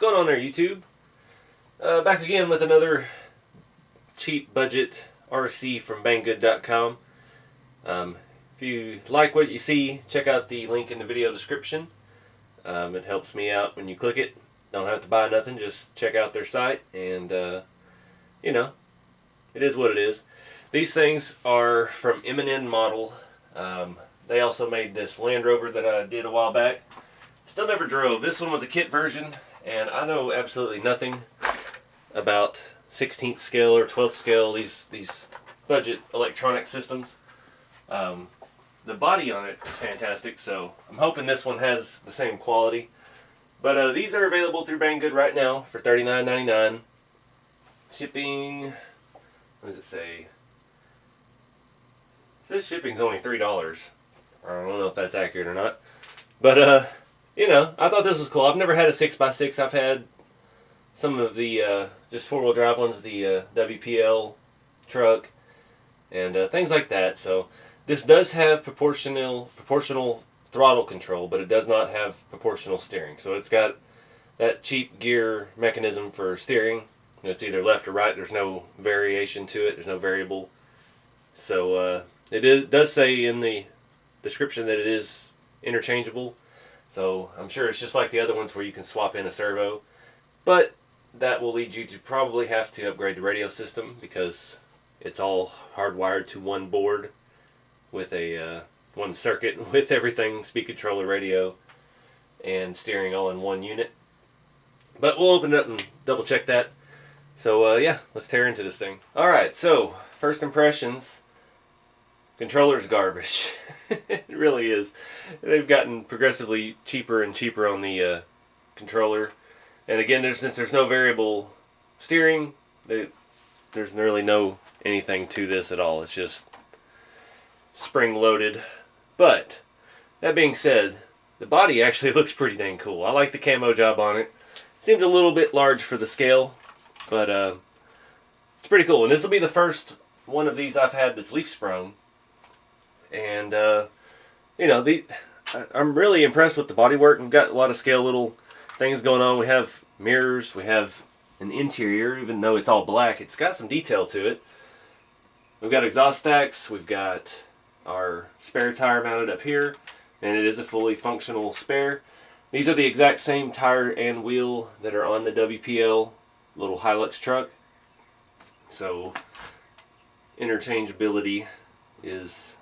going on there, YouTube? Back again with another cheap budget RC from Banggood.com. If you like what you see, check out the link in the video description. It helps me out when you click it. Don't have to buy nothing, just check out their site, and you know, it is what it is. These things are from MN model. They also made this Land Rover that I did a while back. Still never drove. This one was a kit version, and I know absolutely nothing about 16th scale or 12th scale, these budget electronic systems. The body on it is fantastic, so I'm hoping this one has the same quality. But these are available through Banggood right now for $39.99. Shipping, what does it say? It says shipping's only $3. I don't know if that's accurate or not. But, you know, I thought this was cool. I've never had a 6x6. I've had some of the just four-wheel drive ones, the WPL truck, and things like that. So this does have proportional throttle control, but it does not have proportional steering. So it's got that cheap gear mechanism for steering. It's either left or right. There's no variation to it. There's no variable. So it does say in the description that it is interchangeable. So I'm sure it's just like the other ones where you can swap in a servo. But that will lead you to probably have to upgrade the radio system, because it's all hardwired to one board with a one circuit with everything, speed controller, radio, and steering all in one unit. But we'll open it up and double check that. So yeah, let's tear into this thing. Alright, so first impressions. Controller's garbage. It really is. They've gotten progressively cheaper and cheaper on the controller. And again, since there's no variable steering, there's really no anything to this at all. It's just spring loaded. But that being said, the body actually looks pretty dang cool. I like the camo job on it. Seems a little bit large for the scale, but it's pretty cool. And this will be the first one of these I've had that's leaf sprung. And you know, I'm really impressed with the bodywork. We've got a lot of scale little things going on. We have mirrors, we have an interior, even though it's all black, it's got some detail to it. We've got exhaust stacks, we've got our spare tire mounted up here, and it is a fully functional spare. These are the exact same tire and wheel that are on the WPL little Hilux truck. So interchangeability is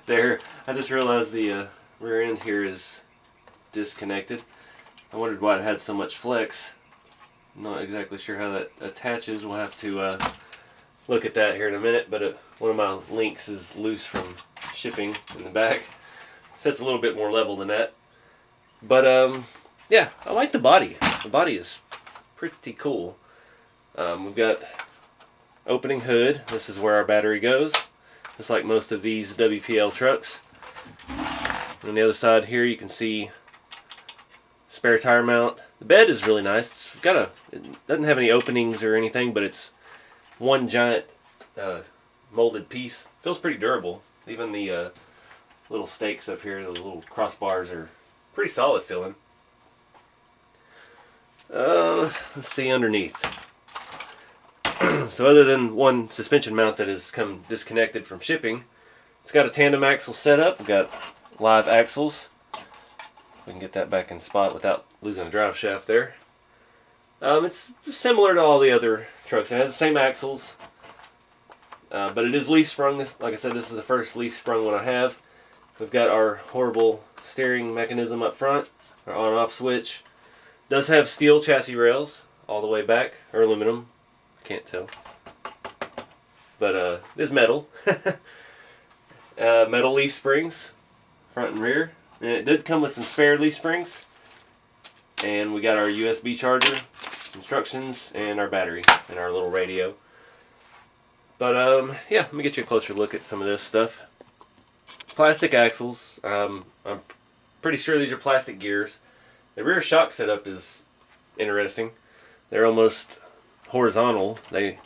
there. I just realized the rear end here is disconnected. I wondered why it had so much flex. I'm not exactly sure how that attaches. We'll have to look at that here in a minute, but one of my links is loose from shipping in the back. So it's a little bit more level than that. But yeah, I like the body. The body is pretty cool. We've got opening hood. This is where our battery goes, just like most of these WPL trucks. On the other side here you can see spare tire mount. The bed is really nice. It doesn't have any openings or anything, but it's one giant molded piece. Feels pretty durable. Even the little stakes up here, the little crossbars, are pretty solid feeling. Let's see underneath. So other than one suspension mount that has come disconnected from shipping, it's got a tandem axle setup. We've got live axles. We can get that back in spot without losing a drive shaft there. It's similar to all the other trucks. It has the same axles, but it is leaf sprung. Like I said, this is the first leaf sprung one I have. We've got our horrible steering mechanism up front, our on-off switch. Does have steel chassis rails all the way back, or aluminum. Can't tell, but it's metal. Metal leaf springs, front and rear. And it did come with some spare leaf springs. And we got our USB charger, instructions, and our battery, and our little radio. But yeah, let me get you a closer look at some of this stuff. Plastic axles. I'm pretty sure these are plastic gears. The rear shock setup is interesting. They're almost horizontal. They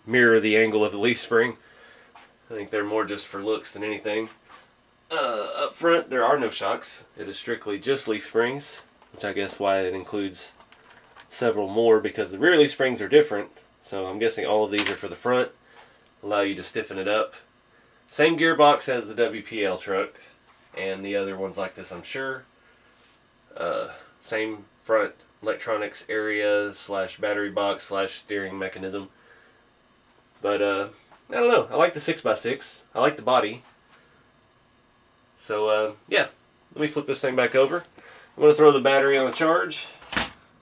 mirror the angle of the leaf spring. I think they're more just for looks than anything. Up front, there are no shocks. It is strictly just leaf springs. which I guess why it includes several more, because the rear leaf springs are different. So I'm guessing all of these are for the front, allow you to stiffen it up. Same gearbox as the WPL truck and the other ones like this, I'm sure. Same front electronics area / battery box / steering mechanism. But I don't know, I like the 6x6. I like the body. So yeah, let me flip this thing back over. I'm going to throw the battery on a charge,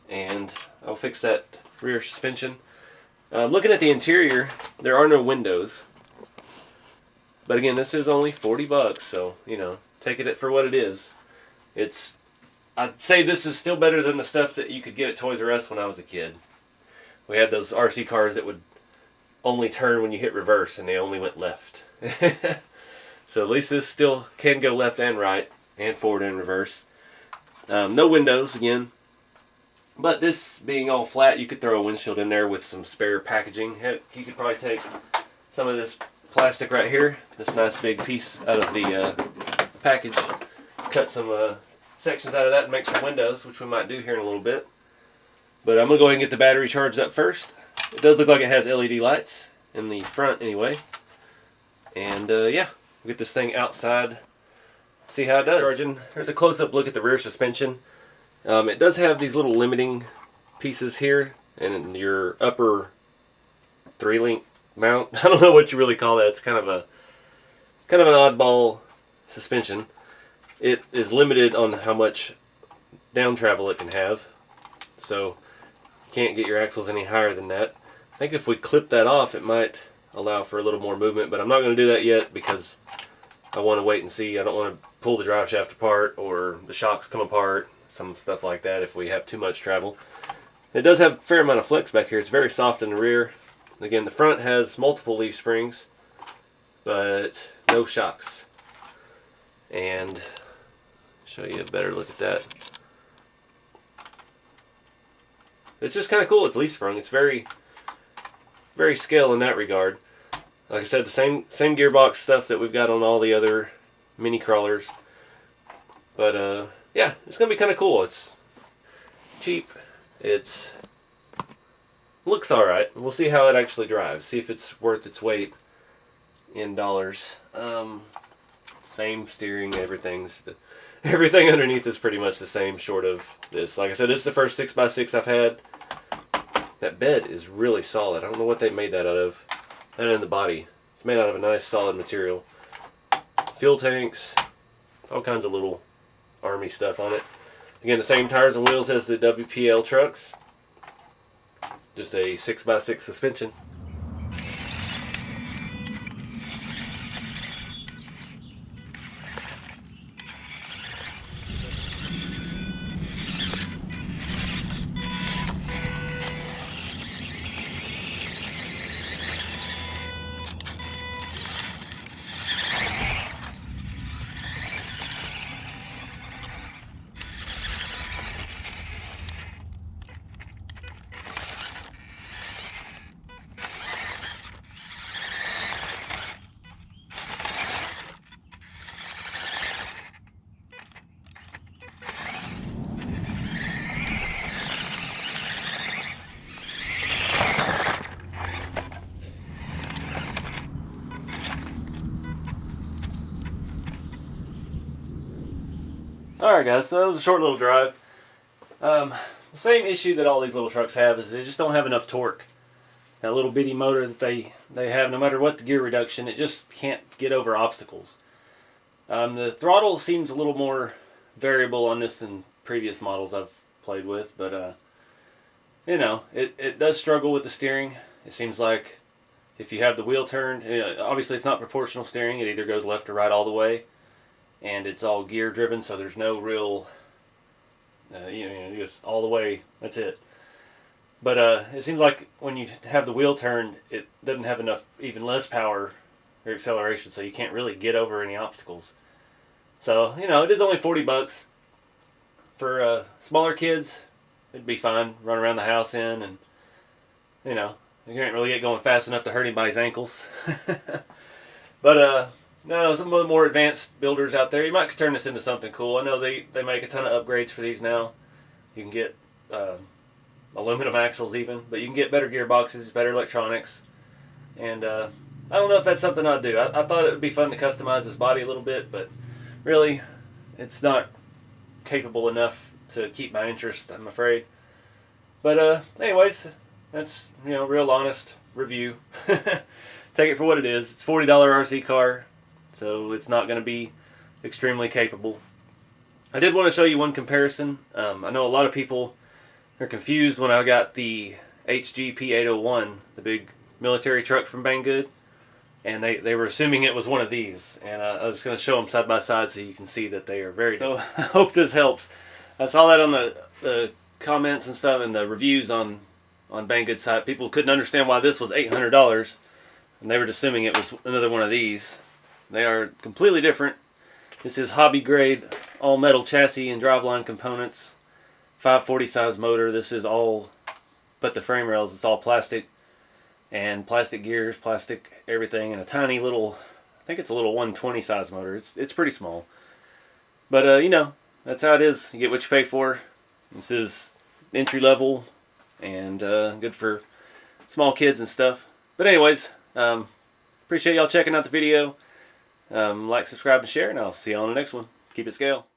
and I'll fix that rear suspension. Looking at the interior, there are no windows. But again, this is only 40 bucks, so, you know, take it for what it is. I'd say this is still better than the stuff that you could get at Toys R Us when I was a kid. We had those RC cars that would only turn when you hit reverse, and they only went left. So at least this still can go left and right, and forward and reverse. No windows, again. But this being all flat, you could throw a windshield in there with some spare packaging. Heck, you could probably take some of this plastic right here, this nice big piece out of the package, cut some sections out of that and make some windows, which we might do here in a little bit. But I'm going to go ahead and get the battery charged up first. It does look like it has LED lights in the front anyway. And yeah, we'll get this thing outside, see how it does. Charging. There's a close-up look at the rear suspension. It does have these little limiting pieces here, and your upper 3-link mount. I don't know what you really call that. It's kind of an oddball suspension. It is limited on how much down travel it can have, so you can't get your axles any higher than that. I think if we clip that off, it might allow for a little more movement, but I'm not going to do that yet because I want to wait and see. I don't want to pull the drive shaft apart or the shocks come apart, some stuff like that if we have too much travel. It does have a fair amount of flex back here. It's very soft in the rear. Again, the front has multiple leaf springs, but no shocks. And show you a better look at that. It's just kind of cool. It's leaf sprung. It's very, very scale in that regard. Like I said, the same gearbox stuff that we've got on all the other mini crawlers. But yeah, it's gonna be kind of cool. It's cheap. It's looks all right. We'll see how it actually drives. See if it's worth its weight in dollars. Same steering, everything underneath is pretty much the same, short of this. Like I said, this is the first 6x6 I've had. That bed is really solid. I don't know what they made that out of. And in the body, it's made out of a nice solid material. Fuel tanks, all kinds of little army stuff on it. Again, the same tires and wheels as the WPL trucks. Just a 6x6 suspension. Alright guys, so that was a short little drive. The same issue that all these little trucks have is they just don't have enough torque. That little bitty motor that they have, no matter what the gear reduction, it just can't get over obstacles. The throttle seems a little more variable on this than previous models I've played with, but you know, it does struggle with the steering. It seems like if you have the wheel turned, you know, obviously it's not proportional steering, it either goes left or right all the way. And it's all gear driven, so there's no real, you know, just all the way, that's it. But it seems like when you have the wheel turned, it doesn't have enough, even less power or acceleration, so you can't really get over any obstacles. So, you know, it is only 40 bucks. For smaller kids, it'd be fine, run around the house in, and, you know, you can't really get going fast enough to hurt anybody's ankles. But, no, some of the more advanced builders out there, you might turn this into something cool. I know they make a ton of upgrades for these now. You can get aluminum axles even, but you can get better gearboxes, better electronics. And I don't know if that's something I'd do. I thought it would be fun to customize his body a little bit, but really, it's not capable enough to keep my interest, I'm afraid. But anyways, that's, real honest review. Take it for what it is. It's a $40 RC car, so it's not going to be extremely capable. I did want to show you one comparison. I know a lot of people are confused when I got the HGP 801, the big military truck from Banggood, and they were assuming it was one of these. And I was going to show them side by side so you can see that they are very different. So I hope this helps. I saw that on the comments and stuff and the reviews on Banggood's site. People couldn't understand why this was $800, and they were just assuming it was another one of these. They are completely different. This is hobby grade, all metal chassis and driveline components. 540 size motor. This is all but the frame rails. It's all plastic, and plastic gears, plastic everything, and a tiny little, I think it's a little 120 size motor. It's pretty small, but that's how it is. You get what you pay for. This is entry level and good for small kids and stuff. But anyways, appreciate y'all checking out the video. Like, subscribe, and share, and I'll see you on the next one. Keep it scale.